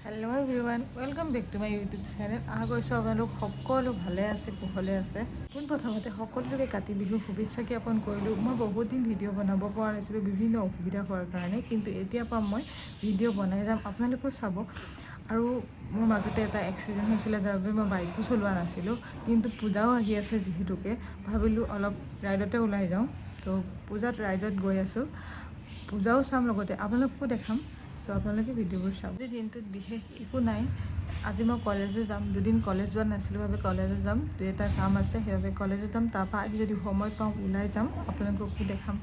Hello' everyone, welcome back to my YouTube channel. আশা কৰিছোঁ আপোনালোক সকলো ভালে আছে, কুশলে আছে। পোনপ্ৰথমতে সকলোকে কাতি বিহুৰ শুভেচ্ছা জ্ঞাপন কৰিলোঁ। মই বহুত দিন ভিডিঅ' বনাব পৰা নাছিলোঁ বিভিন্ন অসুবিধা হোৱাৰ কাৰণে, কিন্তু এতিয়াৰ পৰা মই ভিডিঅ' বনাই যাম, আপোনালোকেও চাব। আৰু মোৰ মাজতে এটা এক্সিডেণ্ট হৈছিলে, যাৰ বাবে মই বাইকো চলোৱা নাছিলোঁ, কিন্তু পূজাও আহি আছে যিহেতুকে ভাবিলোঁ অলপ ৰাইডতে ওলাই যাওঁ। তো পূজাত ৰাইডত গৈ আছোঁ, পূজাও চাম, লগতে আপোনালোককো দেখাম। চ' আপোনালোকে ভিডিঅ'বোৰ চাওক। আজি দিনটোত বিশেষ একো নাই। আজি মই কলেজো যাম, দুদিন কলেজ যোৱা নাছিলোঁ বাবে কলেজত যাম, দুই এটা কাম আছে সেইবাবে কলেজত যাম। তাৰপৰা আহি যদি সময় পাওঁ ওলাই যাম, আপোনালোককো দেখাম।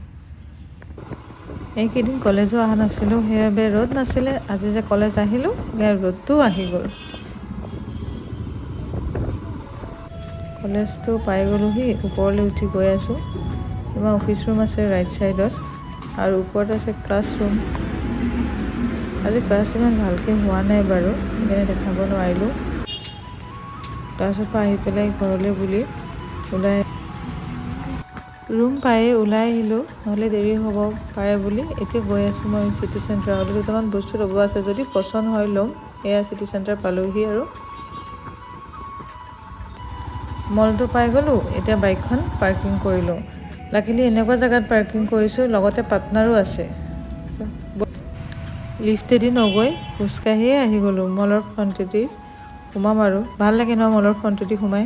এইকেইদিন কলেজো অহা নাছিলোঁ, সেইবাবে ৰ'দ নাছিলে। আজি যে কলেজ আহিলোঁ, ইয়াৰ ৰ'দটোও আহি গ'ল। কলেজটো পাই গ'লোহি, ওপৰলৈ উঠি গৈ আছোঁ। তোমাৰ অফিচ ৰুম আছে ৰাইট ছাইডত, আৰু ওপৰত আছে ক্লাছ ৰুম। আজি ক্লাছ ইমান ভালকৈ হোৱা নাই বাৰু, সেইকাৰণে দেখাব নোৱাৰিলোঁ। ক্লাছৰ পৰা আহি পেলাই ঘৰলৈ বুলি ওলাই ৰুম পায়ে ওলাই আহিলোঁ, নহ'লে দেৰি হ'ব পাৰে বুলি। এতিয়া গৈ আছোঁ মই চিটি চেণ্টাৰলৈ। দুটামান বস্তু ল'ব আছে, যদি পচন্দ হয় ল'ম। এয়া চিটি চেণ্টাৰ পালোঁহি আৰু মলটো পাই গ'লোঁ। এতিয়া বাইকখন পাৰ্কিং কৰিলোঁ। লাকিলি এনেকুৱা জেগাত পাৰ্কিং কৰিছোঁ, লগতে পাৰ্টনাৰো আছে। লিফ্টেদি নগৈ খোজকাঢ়িয়ে আহি গ'লোঁ মলৰ ফ্ৰণ্টেদি। সোমাম আৰু ভাল লাগে ন মলৰ ফ্ৰণ্টেদি সোমাই।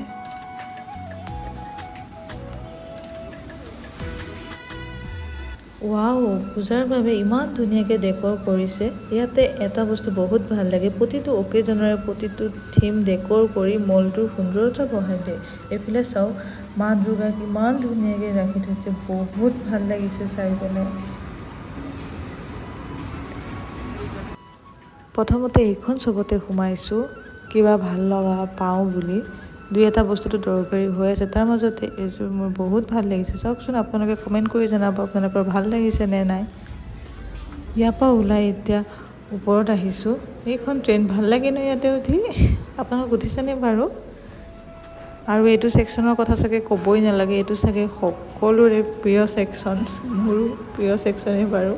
ৱাও, পূজাৰ বাবে ইমান ধুনীয়াকৈ ডেক'ৰ কৰিছে। ইয়াতে এটা বস্তু বহুত ভাল লাগে, প্ৰতিটো অকেজনৰে প্ৰতিটো থিম ডেক'ৰ কৰি মলটোৰ সুন্দৰতা বঢ়াই দিয়ে। এইফালে চাওক, মা দুৰ্গাক ইমান ধুনীয়াকৈ ৰাখি থৈছে, বহুত ভাল লাগিছে চাই পেলাই। প্ৰথমতে এইখন চবতে সোমাইছোঁ, কিবা ভাল লগা পাওঁ বুলি। দুই এটা বস্তুটো দৰকাৰী হৈ আছে, তাৰ মাজতে এইযোৰ মোৰ বহুত ভাল লাগিছে। চাওকচোন, আপোনালোকে কমেণ্ট কৰি জনাব আপোনালোকৰ ভাল লাগিছে নে নাই। ইয়াৰ পৰা ওলাই এতিয়া ওপৰত আহিছোঁ। এইখন ট্ৰেইন ভাল লাগে ন ইয়াতে উঠি, আপোনালোক উঠিছেনে বাৰু? আৰু এইটো ছেকশ্যনৰ কথা চাগে ক'বই নালাগে, এইটো চাগে সকলোৰে প্ৰিয় ছেকশ্যন, মোৰো প্ৰিয় ছেকশ্যনেই বাৰু।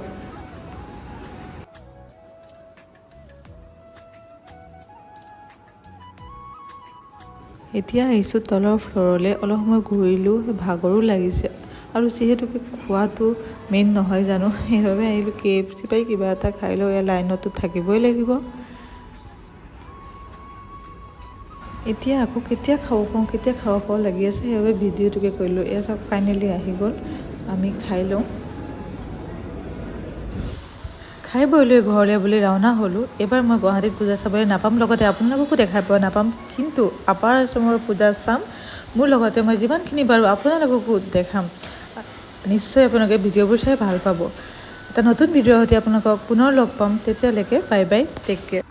এতিয়া আহিছোঁ তলৰ ফ্ল'ৰলৈ, অলপ সময় ঘূৰিলোঁ, ভাগৰো লাগিছে। আৰু যিহেতুকে খোৱাটো মেইন নহয় জানো, সেইবাবে আহিলোঁ KFC পাই কিবা এটা খাই লওঁ, এয়া লাইনতো থাকিবই লাগিব। এতিয়া আকৌ কেতিয়া খাব পাওঁ লাগি আছে, সেইবাবে ভিডিঅ'টোকে কৰিলোঁ। এয়া চব ফাইনেলি আহি গ'ল, আমি খাই লওঁ। খাই বৈ লৈ ঘৰলৈ বুলি ৰাওনা হ'লোঁ। এইবাৰ মই গুৱাহাটীত পূজা চাবলৈ নাপাম, লগতে আপোনালোককো দেখাই পোৱা নাপাম, কিন্তু আপাৰ আচামৰ পূজা চাম। মোৰ লগতে মই যিমানখিনি পাৰোঁ আপোনালোককো দেখাম। নিশ্চয় আপোনালোকে ভিডিঅ'বোৰ চাই ভাল পাব। এটা নতুন ভিডিঅ'ৰ সৈতে আপোনালোকক পুনৰ লগ পাম, তেতিয়ালৈকে বাই বাই, টেক কেয়াৰ।